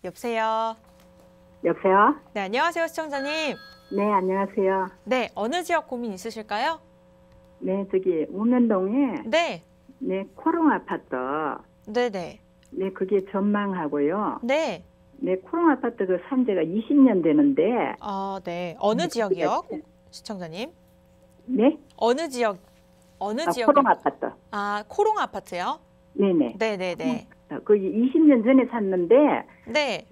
여보세요. 여보세요? 네, 안녕하세요, 시청자님. 네, 안녕하세요. 네, 어느 지역 고민 있으실까요? 네, 저기 우면동에 네, 네, 코롱 아파트. 네네. 네, 그게 전망하고요. 네. 네, 코롱 아파트 그 산 지가 20년 되는데. 네. 어느 네, 지역이요, 시청자님? 네? 어느 지역? 어느 지역? 코롱 아파트. 코롱 아파트요? 네네. 네네네. 거기 20년 전에 샀는데 네.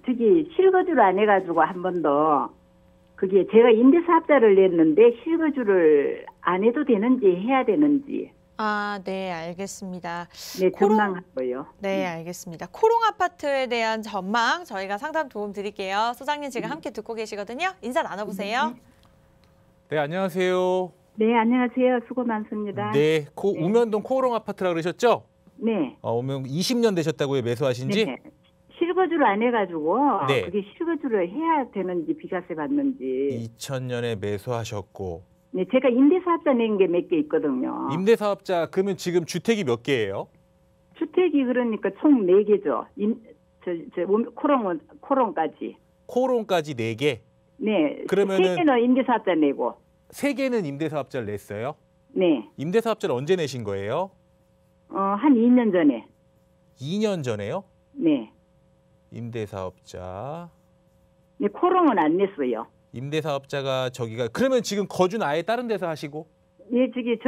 저기 실거주를 안 해가지고 한 번도 그게 제가 임대사업자를 냈는데 실거주를 안 해도 되는지 해야 되는지. 네, 알겠습니다. 네, 전망하고요. 네, 알겠습니다. 코롱 아파트에 대한 전망 저희가 상담 도움 드릴게요. 소장님 지금 함께 듣고 계시거든요. 인사 나눠보세요. 네, 안녕하세요. 네, 안녕하세요. 수고 많습니다. 네, 우면동 코오롱 아파트라고 그러셨죠? 네. 우면 20년 되셨다고요, 매수하신 지? 네. 실거주를 안 해가지고 네. 그게 실거주를 해야 되는지 비과세 받는지. 2000년에 매수하셨고. 네, 제가 임대사업자 낸 게 몇 개 있거든요. 임대사업자, 그러면 지금 주택이 몇 개예요? 주택이 그러니까 총 4개죠. 코롱까지. 코오롱까지 4개? 네. 그러면은 3개는 임대사업자 내고. 3개는 임대사업자를 냈어요? 네. 임대사업자를 언제 내신 거예요? 한 2년 전에. 2년 전에요? 네. 임대사업자. 네, 코롱은 안 냈어요. 임대사업자가 저기가 그러면 지금 거주는 아예 다른 데서 하시고? 네, 저기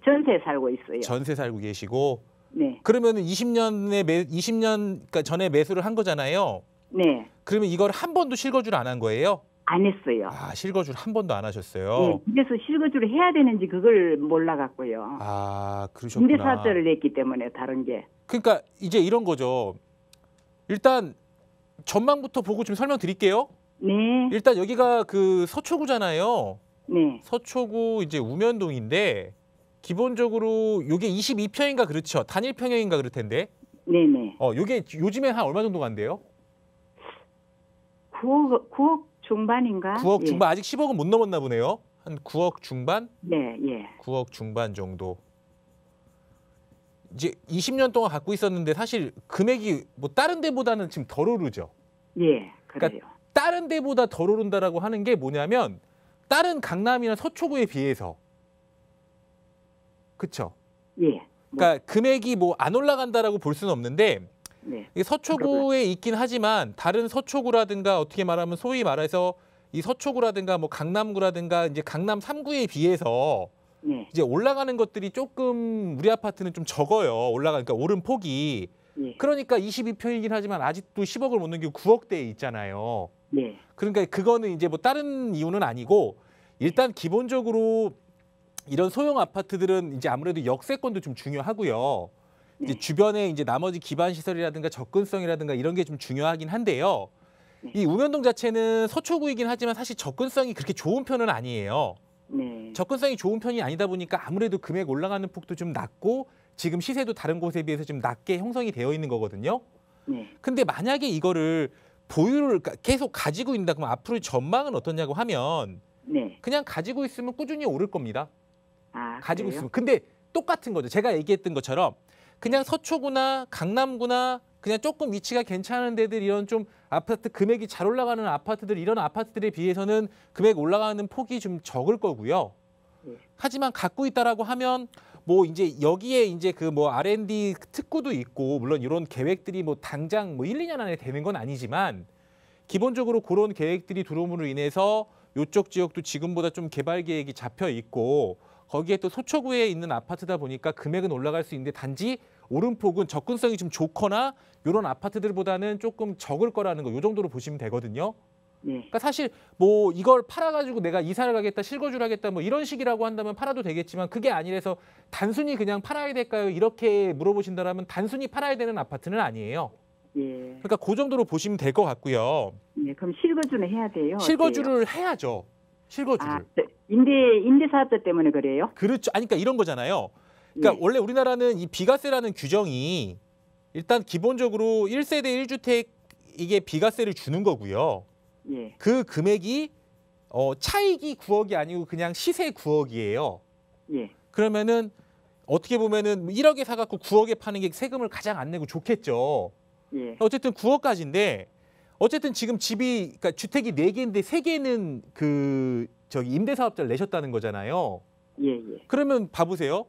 전세 살고 있어요. 전세 살고 계시고. 네. 그러면은 20년 그러니까 전에 매수를 한 거잖아요. 네. 그러면 이걸 한 번도 실거주를 안 한 거예요? 안 했어요. 실거주를 한 번도 안 하셨어요. 네, 그래서 실거주를 해야 되는지 그걸 몰라갖고요. 그러셨구나. 임대사업자를 냈기 때문에 다른 게. 그러니까 이제 이런 거죠. 일단 전망부터 보고 좀 설명드릴게요. 네. 일단 여기가 그 서초구잖아요. 네. 서초구 이제 우면동인데 기본적으로 요게 22평인가 그렇죠. 단일 평형인가 그럴 텐데. 네네. 요게 요즘에 한 얼마 정도 간대요? 9억 중반인가? 9억 중반. 아직 10억은 못 넘었나 보네요. 한 9억 중반? 네, 예. 9억 중반 정도. 이제 20년 동안 갖고 있었는데 사실 금액이 뭐 다른 데보다는 지금 덜 오르죠. 예, 그래요. 그러니까 다른 데보다 덜 오른다라고 하는 게 뭐냐면 다른 강남이나 서초구에 비해서. 그렇죠? 예. 그러니까 금액이 뭐 안 올라간다라고 볼 수는 없는데 네. 이게 서초구에 있긴 하지만 다른 서초구라든가 어떻게 말하면 소위 말해서 이 서초구라든가 뭐 강남구라든가 이제 강남 3구에 비해서 네. 이제 올라가는 것들이 조금 우리 아파트는 좀 적어요. 올라가니까 오른 폭이. 예. 그러니까 22평이긴 하지만 아직도 10억을 못 넘기고 9억대에 있잖아요. 네. 그러니까 그거는 이제 뭐 다른 이유는 아니고 일단 기본적으로 이런 소형 아파트들은 이제 아무래도 역세권도 좀 중요하고요. 이제 네. 주변에 이제 나머지 기반 시설이라든가 접근성이라든가 이런 게 좀 중요하긴 한데요. 네. 이 우면동 자체는 서초구이긴 하지만 사실 접근성이 그렇게 좋은 편은 아니에요. 네. 접근성이 좋은 편이 아니다 보니까 아무래도 금액 올라가는 폭도 좀 낮고 지금 시세도 다른 곳에 비해서 좀 낮게 형성이 되어 있는 거거든요. 네. 근데 만약에 이거를 보유를 계속 가지고 있다 그러면 앞으로의 전망은 어떠냐고 하면 네. 그냥 가지고 있으면 꾸준히 오를 겁니다. 가지고 그래요? 있으면. 근데 똑같은 거죠. 제가 얘기했던 것처럼 그냥 서초구나 강남구나 그냥 조금 위치가 괜찮은 데들 이런 좀 아파트 금액이 잘 올라가는 아파트들 이런 아파트들에 비해서는 금액 올라가는 폭이 좀 적을 거고요. 네. 하지만 갖고 있다라고 하면 뭐 이제 여기에 이제 그 뭐 R&D 특구도 있고 물론 이런 계획들이 뭐 당장 뭐 1, 2년 안에 되는 건 아니지만 기본적으로 그런 계획들이 들어옴으로 인해서 이쪽 지역도 지금보다 좀 개발 계획이 잡혀 있고 거기에 또 소초구에 있는 아파트다 보니까 금액은 올라갈 수 있는데 단지 오름폭은 접근성이 좀 좋거나 이런 아파트들보다는 조금 적을 거라는 거 이 정도로 보시면 되거든요. 네. 그러니까 사실 뭐 이걸 팔아가지고 내가 이사를 가겠다, 실거주를 하겠다 뭐 이런 식이라고 한다면 팔아도 되겠지만 그게 아니라서 단순히 그냥 팔아야 될까요? 이렇게 물어보신다면 단순히 팔아야 되는 아파트는 아니에요. 예. 그러니까 그 정도로 보시면 될 것 같고요. 네. 그럼 실거주는 해야 돼요? 실거주를 해야죠. 실거주를. 임대사업자 때문에 그래요? 그렇죠. 아니 그러니까 이런 거잖아요. 그러니까 네. 원래 우리나라는 이 비과세라는 규정이 일단 기본적으로 1세대 1주택 이게 비과세를 주는 거고요. 예. 그 금액이 차익이 9억이 아니고 그냥 시세 9억이에요. 예. 그러면은 어떻게 보면은 1억에 사갖고 9억에 파는 게 세금을 가장 안 내고 좋겠죠. 예. 어쨌든 9억까지인데 어쨌든 지금 집이 그러니까 주택이 4개인데 3개는 그 저기 임대사업자를 내셨다는 거잖아요. 예, 예. 그러면 봐보세요.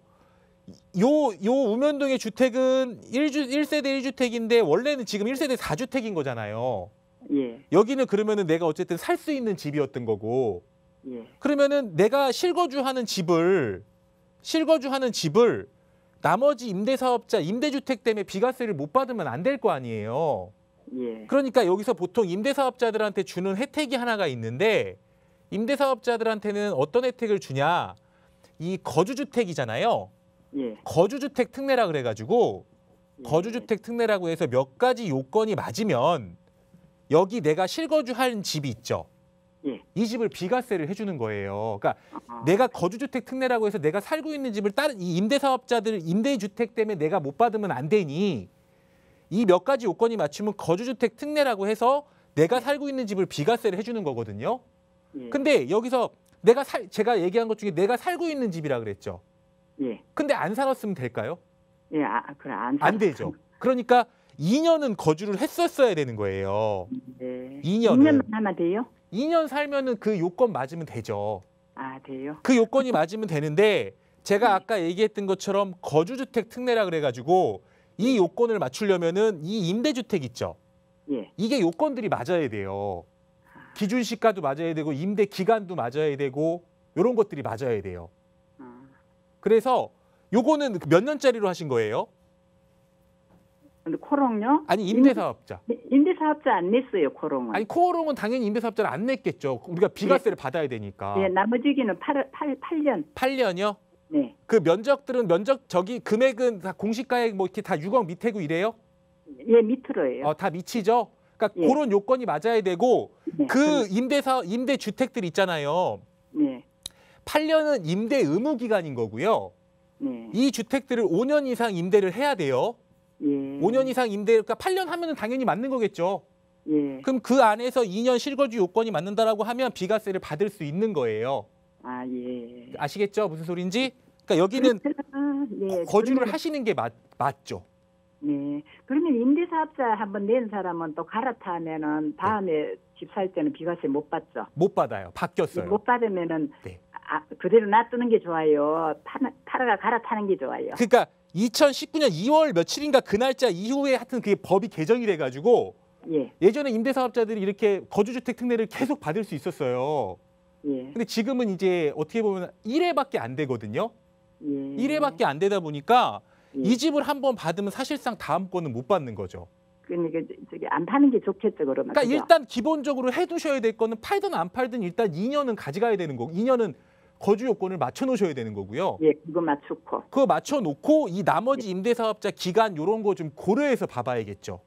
요 우면동의 주택은 1세대 1주택인데 원래는 지금 1세대 4주택인 거잖아요. 예. 여기는 그러면은 내가 어쨌든 살 수 있는 집이었던 거고 예. 그러면은 내가 실거주하는 집을 나머지 임대사업자 임대주택 때문에 비과세를 못 받으면 안 될 거 아니에요. 예. 그러니까 여기서 보통 임대사업자들한테 주는 혜택이 하나가 있는데 임대사업자들한테는 어떤 혜택을 주냐? 이 거주주택이잖아요. 예. 거주주택 특례라 그래가지고 예. 거주주택 특례라고 해서 몇 가지 요건이 맞으면 여기 내가 실거주한 집이 있죠. 예. 이 집을 비과세를 해주는 거예요. 그러니까 아, 내가 거주주택 특례라고 해서 내가 살고 있는 집을 다른 이 임대사업자들 임대주택 때문에 내가 못 받으면 안 되니 이 몇 가지 요건이 맞추면 거주주택 특례라고 해서 내가 살고 있는 집을 비과세를 해주는 거거든요. 예. 근데 여기서 제가 얘기한 것 중에 내가 살고 있는 집이라 그랬죠. 예. 근데 안 살았으면 될까요? 예. 그래 안 되죠. 그러니까 2년은 거주를 했었어야 되는 거예요. 네. 2년은. 2년만 하면 돼요? 2년 살면은 그 요건 맞으면 되죠. 아, 돼요? 그 요건이 맞으면 되는데 제가 아까 얘기했던 것처럼 거주주택 특례라 그래가지고 이 요건을 맞추려면은 이 임대주택 있죠. 예. 이게 요건들이 맞아야 돼요. 기준 시가도 맞아야 되고 임대 기간도 맞아야 되고 이런 것들이 맞아야 돼요. 아, 그래서 요거는 몇 년짜리로 하신 거예요? 근데 코롱요? 아니 임대사업자. 임대사업자 안 냈어요, 코롱은. 아니 코어롱은 당연히 임대사업자를 안 냈겠죠. 우리가 비과세를 받아야 되니까. 예, 나머지기는 8년. 8년이요? 네. 그 면적들은 저기 금액은 다 공시가액 뭐 이렇게 다 6억 밑에고 이래요? 예, 밑으로예요. 다 미치죠. 그러니까 예. 그런 요건이 맞아야 되고 네. 그 임대주택들 있잖아요. 네. 8년은 임대 의무 기간인 거고요. 네. 이 주택들을 5년 이상 임대를 해야 돼요. 예. 5년 이상 임대, 그러니까 8년 하면은 당연히 맞는 거겠죠. 예. 그럼 그 안에서 2년 실거주 요건이 맞는다라고 하면 비과세를 받을 수 있는 거예요. 아, 예. 아시겠죠? 무슨 소리인지? 그러니까 여기는 아, 예. 거주를 그러면, 하시는 게 맞죠. 네. 그러면 임대사업자 한번 낸 사람은 또 갈아타면은 다음에 집 살 때는 비과세 못 받죠. 못 받아요. 바뀌었어요. 못 받으면은 네. 그대로 놔두는 게 좋아요. 팔아가 갈아타는 게 좋아요. 그러니까 2019년 2월 며칠인가 그 날짜 이후에 하여튼 그게 법이 개정이 돼가지고 예. 예전에 임대사업자들이 이렇게 거주주택 특례를 계속 받을 수 있었어요. 예. 근데 지금은 이제 어떻게 보면 1회밖에 안 되거든요. 예. 1회밖에 안 되다 보니까 예. 이 집을 한번 받으면 사실상 다음 거는 못 받는 거죠. 그러니까 저기 안 파는 게 좋겠죠, 그러면. 그러니까 그죠? 일단 기본적으로 해두셔야 될 거는 팔든 안 팔든 일단 2년은 가져가야 되는 거고 2년은 거주 요건을 맞춰 놓으셔야 되는 거고요. 예, 그거 맞추고. 그거 맞춰 놓고 이 나머지 임대사업자 기간 이런 거 좀 고려해서 봐봐야겠죠.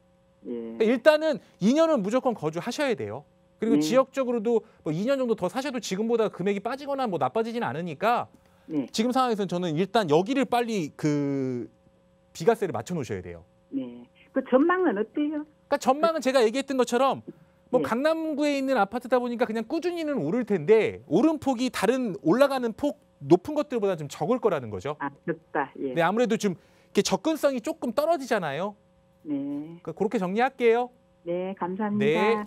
예. 그러니까 일단은 2년은 무조건 거주하셔야 돼요. 그리고 네. 지역적으로도 뭐 2년 정도 더 사셔도 지금보다 금액이 빠지거나 뭐 나빠지지는 않으니까 네. 지금 상황에서는 저는 일단 여기를 빨리 그 비과세를 맞춰 놓으셔야 돼요. 네. 그 전망은 어때요? 그러니까 전망은 제가 얘기했던 것처럼 뭐 네. 강남구에 있는 아파트다 보니까 그냥 꾸준히는 오를 텐데 오름폭이 다른 올라가는 폭 높은 것들보다 좀 적을 거라는 거죠. 아, 적다. 예. 네, 아무래도 좀 이렇게 접근성이 조금 떨어지잖아요. 네. 그러니까 그렇게 정리할게요. 네, 감사합니다. 네.